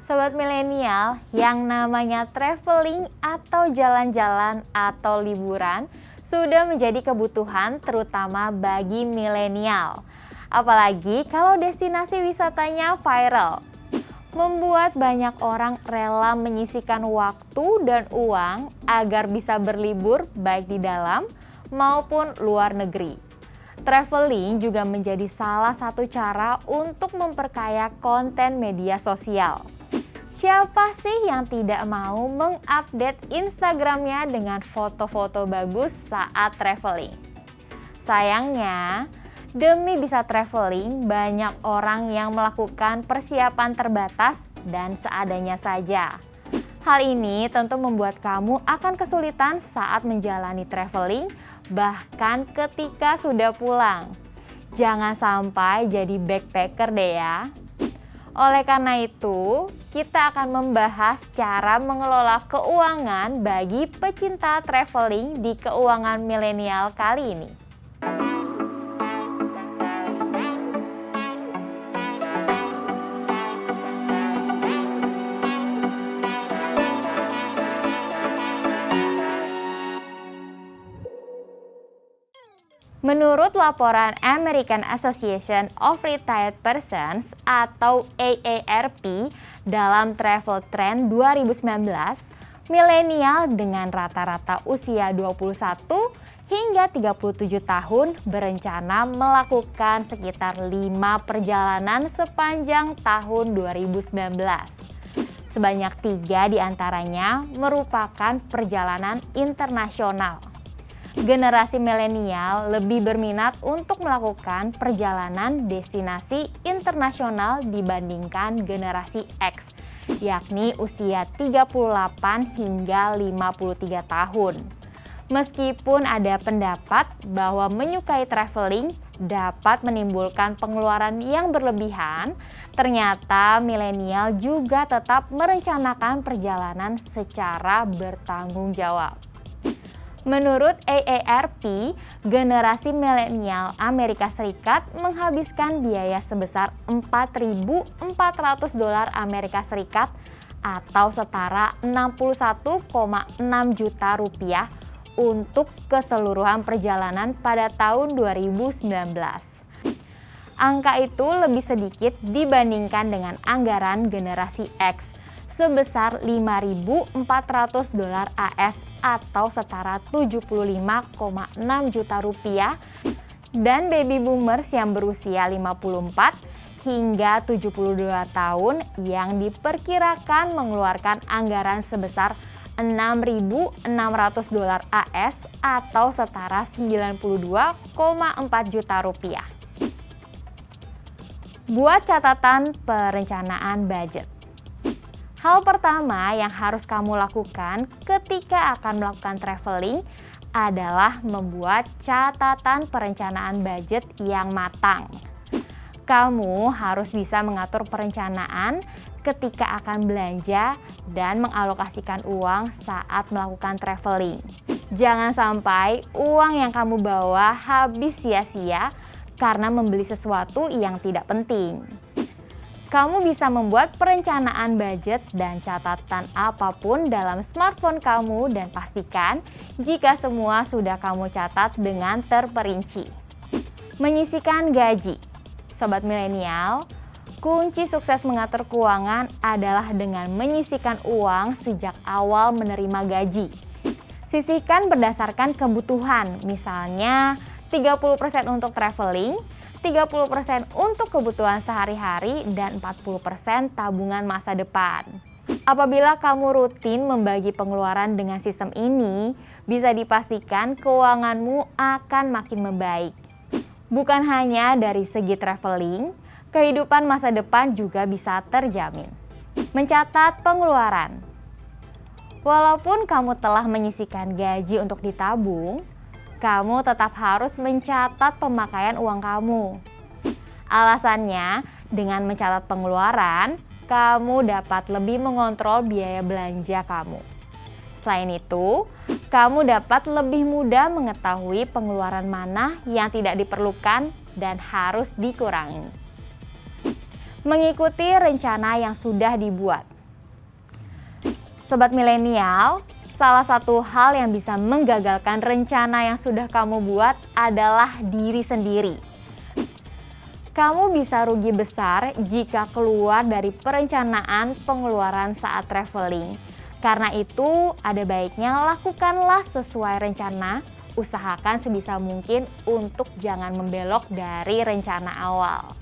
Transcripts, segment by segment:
Sobat milenial, yang namanya traveling atau jalan-jalan atau liburan sudah menjadi kebutuhan terutama bagi milenial. Apalagi kalau destinasi wisatanya viral. Membuat banyak orang rela menyisihkan waktu dan uang agar bisa berlibur baik di dalam maupun luar negeri. Traveling juga menjadi salah satu cara untuk memperkaya konten media sosial. Siapa sih yang tidak mau mengupdate Instagramnya dengan foto-foto bagus saat traveling? Sayangnya, demi bisa traveling, banyak orang yang melakukan persiapan terbatas dan seadanya saja. Hal ini tentu membuat kamu akan kesulitan saat menjalani traveling, bahkan ketika sudah pulang. Jangan sampai jadi backpacker deh ya. Oleh karena itu, kita akan membahas cara mengelola keuangan bagi pecinta traveling di keuangan milenial kali ini. Menurut laporan American Association of Retired Persons atau AARP dalam Travel Trend 2019, milenial dengan rata-rata usia 21 hingga 37 tahun berencana melakukan sekitar 5 perjalanan sepanjang tahun 2019. Sebanyak 3 diantaranya merupakan perjalanan internasional. Generasi milenial lebih berminat untuk melakukan perjalanan destinasi internasional dibandingkan generasi X, yakni usia 38 hingga 53 tahun. Meskipun ada pendapat bahwa menyukai traveling dapat menimbulkan pengeluaran yang berlebihan, ternyata milenial juga tetap merencanakan perjalanan secara bertanggung jawab. Menurut AARP, generasi milenial Amerika Serikat menghabiskan biaya sebesar $4.400 Amerika Serikat atau setara 61,6 juta rupiah untuk keseluruhan perjalanan pada tahun 2019. Angka itu lebih sedikit dibandingkan dengan anggaran generasi X sebesar $5.400 AS atau setara 75,6 juta rupiah, dan baby boomers yang berusia 54 hingga 72 tahun yang diperkirakan mengeluarkan anggaran sebesar $6.600 AS atau setara 92,4 juta rupiah. Buat catatan perencanaan budget. Hal pertama yang harus kamu lakukan ketika akan melakukan traveling adalah membuat catatan perencanaan budget yang matang. Kamu harus bisa mengatur perencanaan ketika akan belanja dan mengalokasikan uang saat melakukan traveling. Jangan sampai uang yang kamu bawa habis sia-sia karena membeli sesuatu yang tidak penting. Kamu bisa membuat perencanaan budget dan catatan apapun dalam smartphone kamu dan pastikan jika semua sudah kamu catat dengan terperinci. Menyisihkan gaji. Sobat milenial, kunci sukses mengatur keuangan adalah dengan menyisihkan uang sejak awal menerima gaji. Sisihkan berdasarkan kebutuhan, misalnya 30% untuk traveling, 30% untuk kebutuhan sehari-hari, dan 40% tabungan masa depan. Apabila kamu rutin membagi pengeluaran dengan sistem ini, bisa dipastikan keuanganmu akan makin membaik. Bukan hanya dari segi traveling, kehidupan masa depan juga bisa terjamin. Mencatat pengeluaran. Walaupun kamu telah menyisihkan gaji untuk ditabung, kamu tetap harus mencatat pemakaian uang kamu. Alasannya, dengan mencatat pengeluaran, kamu dapat lebih mengontrol biaya belanja kamu. Selain itu, kamu dapat lebih mudah mengetahui pengeluaran mana yang tidak diperlukan dan harus dikurangi. Mengikuti rencana yang sudah dibuat. Sobat milenial, salah satu hal yang bisa menggagalkan rencana yang sudah kamu buat adalah diri sendiri. Kamu bisa rugi besar jika keluar dari perencanaan pengeluaran saat traveling. Karena itu, ada baiknya lakukanlah sesuai rencana. Usahakan sebisa mungkin untuk jangan membelok dari rencana awal.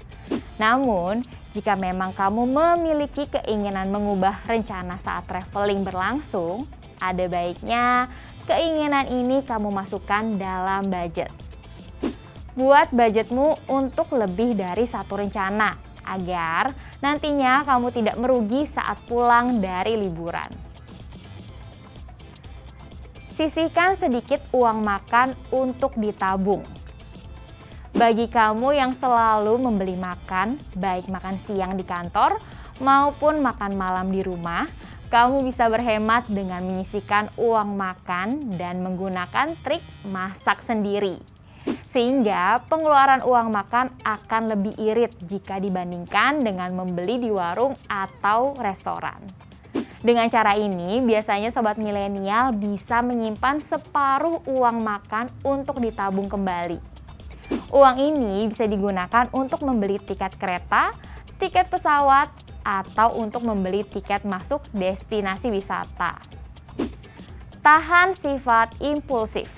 Namun, jika memang kamu memiliki keinginan mengubah rencana saat traveling berlangsung, ada baiknya keinginan ini kamu masukkan dalam budget. Buat budgetmu untuk lebih dari satu rencana, agar nantinya kamu tidak merugi saat pulang dari liburan. Sisihkan sedikit uang makan untuk ditabung. Bagi kamu yang selalu membeli makan, baik makan siang di kantor maupun makan malam di rumah, kamu bisa berhemat dengan menyisihkan uang makan dan menggunakan trik masak sendiri. Sehingga pengeluaran uang makan akan lebih irit jika dibandingkan dengan membeli di warung atau restoran. Dengan cara ini, biasanya sobat milenial bisa menyimpan separuh uang makan untuk ditabung kembali. Uang ini bisa digunakan untuk membeli tiket kereta, tiket pesawat, atau untuk membeli tiket masuk destinasi wisata. Tahan sifat impulsif.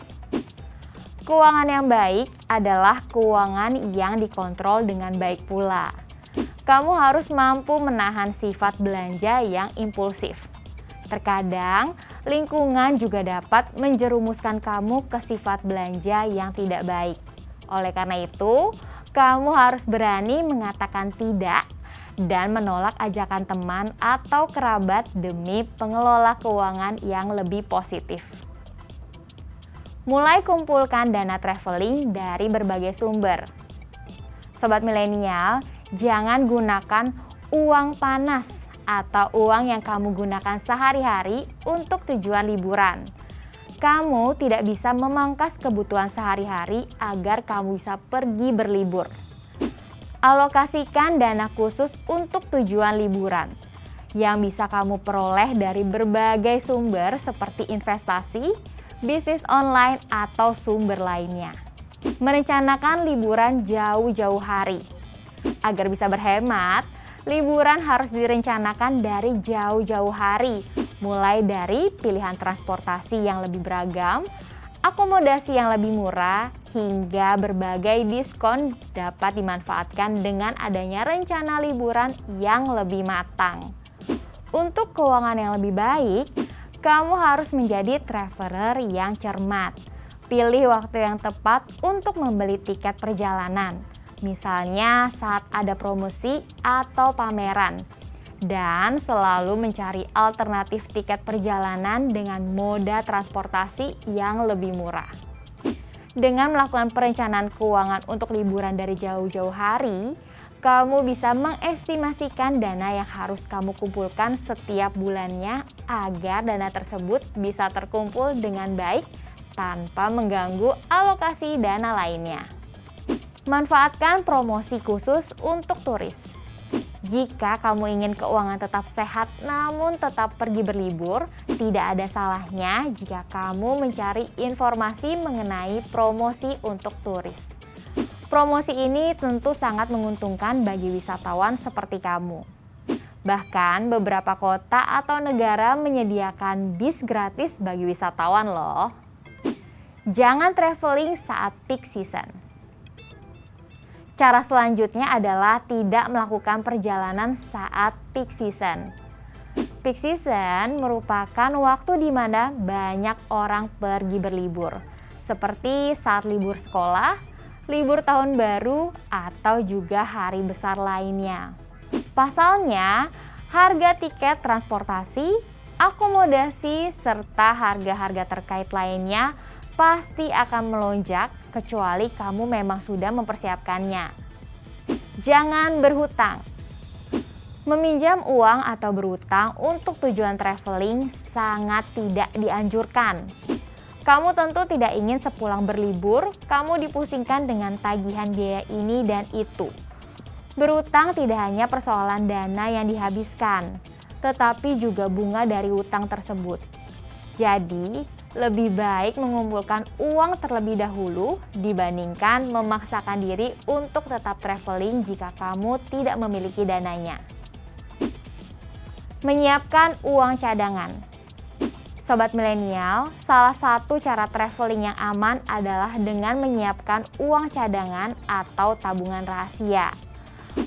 Keuangan yang baik adalah keuangan yang dikontrol dengan baik pula. Kamu harus mampu menahan sifat belanja yang impulsif. Terkadang, lingkungan juga dapat menjerumuskan kamu ke sifat belanja yang tidak baik. Oleh karena itu, kamu harus berani mengatakan tidak dan menolak ajakan teman atau kerabat demi pengelola keuangan yang lebih positif. Mulai kumpulkan dana traveling dari berbagai sumber. Sobat milenial, jangan gunakan uang panas atau uang yang kamu gunakan sehari-hari untuk tujuan liburan. Kamu tidak bisa memangkas kebutuhan sehari-hari agar kamu bisa pergi berlibur. Alokasikan dana khusus untuk tujuan liburan yang bisa kamu peroleh dari berbagai sumber seperti investasi, bisnis online, atau sumber lainnya. Merencanakan liburan jauh-jauh hari. Agar bisa berhemat, liburan harus direncanakan dari jauh-jauh hari, mulai dari pilihan transportasi yang lebih beragam, akomodasi yang lebih murah, hingga berbagai diskon dapat dimanfaatkan dengan adanya rencana liburan yang lebih matang. Untuk keuangan yang lebih baik, kamu harus menjadi traveler yang cermat. Pilih waktu yang tepat untuk membeli tiket perjalanan. Misalnya saat ada promosi atau pameran, dan selalu mencari alternatif tiket perjalanan dengan moda transportasi yang lebih murah. Dengan melakukan perencanaan keuangan untuk liburan dari jauh-jauh hari, kamu bisa mengestimasikan dana yang harus kamu kumpulkan setiap bulannya agar dana tersebut bisa terkumpul dengan baik tanpa mengganggu alokasi dana lainnya. Manfaatkan promosi khusus untuk turis. Jika kamu ingin keuangan tetap sehat namun tetap pergi berlibur, tidak ada salahnya jika kamu mencari informasi mengenai promosi untuk turis. Promosi ini tentu sangat menguntungkan bagi wisatawan seperti kamu. Bahkan beberapa kota atau negara menyediakan bis gratis bagi wisatawan loh. Jangan traveling saat peak season. Cara selanjutnya adalah tidak melakukan perjalanan saat peak season. Peak season merupakan waktu di mana banyak orang pergi berlibur, seperti saat libur sekolah, libur tahun baru, atau juga hari besar lainnya. Pasalnya, harga tiket transportasi, akomodasi, serta harga-harga terkait lainnya pasti akan melonjak kecuali kamu memang sudah mempersiapkannya. Jangan berhutang. Meminjam uang atau berhutang untuk tujuan traveling sangat tidak dianjurkan. Kamu tentu tidak ingin sepulang berlibur, kamu dipusingkan dengan tagihan biaya ini dan itu. Berhutang tidak hanya persoalan dana yang dihabiskan, tetapi juga bunga dari hutang tersebut. Jadi, lebih baik mengumpulkan uang terlebih dahulu dibandingkan memaksakan diri untuk tetap traveling jika kamu tidak memiliki dananya. Menyiapkan uang cadangan. Sobat milenial, salah satu cara traveling yang aman adalah dengan menyiapkan uang cadangan atau tabungan rahasia.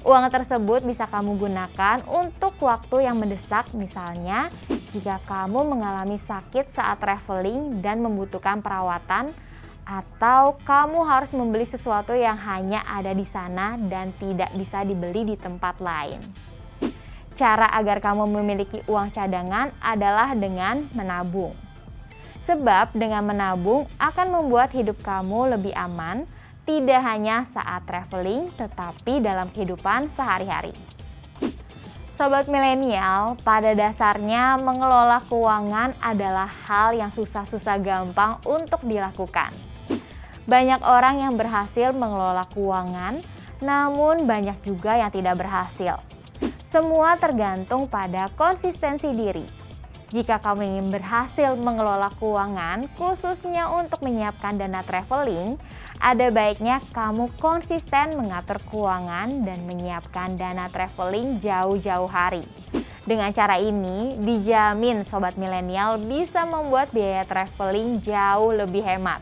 Uang tersebut bisa kamu gunakan untuk waktu yang mendesak, misalnya jika kamu mengalami sakit saat traveling dan membutuhkan perawatan, atau kamu harus membeli sesuatu yang hanya ada di sana dan tidak bisa dibeli di tempat lain. Cara agar kamu memiliki uang cadangan adalah dengan menabung. Sebab dengan menabung akan membuat hidup kamu lebih aman, tidak hanya saat traveling, tetapi dalam kehidupan sehari-hari. Sobat milenial, pada dasarnya mengelola keuangan adalah hal yang susah-susah gampang untuk dilakukan. Banyak orang yang berhasil mengelola keuangan, namun banyak juga yang tidak berhasil. Semua tergantung pada konsistensi diri. Jika kamu ingin berhasil mengelola keuangan, khususnya untuk menyiapkan dana traveling, ada baiknya kamu konsisten mengatur keuangan dan menyiapkan dana traveling jauh-jauh hari. Dengan cara ini, dijamin sobat milenial bisa membuat biaya traveling jauh lebih hemat.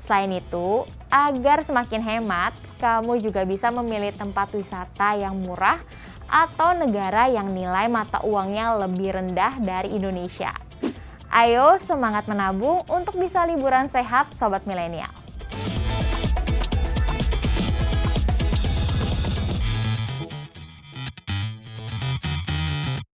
Selain itu, agar semakin hemat, kamu juga bisa memilih tempat wisata yang murah atau negara yang nilai mata uangnya lebih rendah dari Indonesia. Ayo semangat menabung untuk bisa liburan sehat sobat milenial.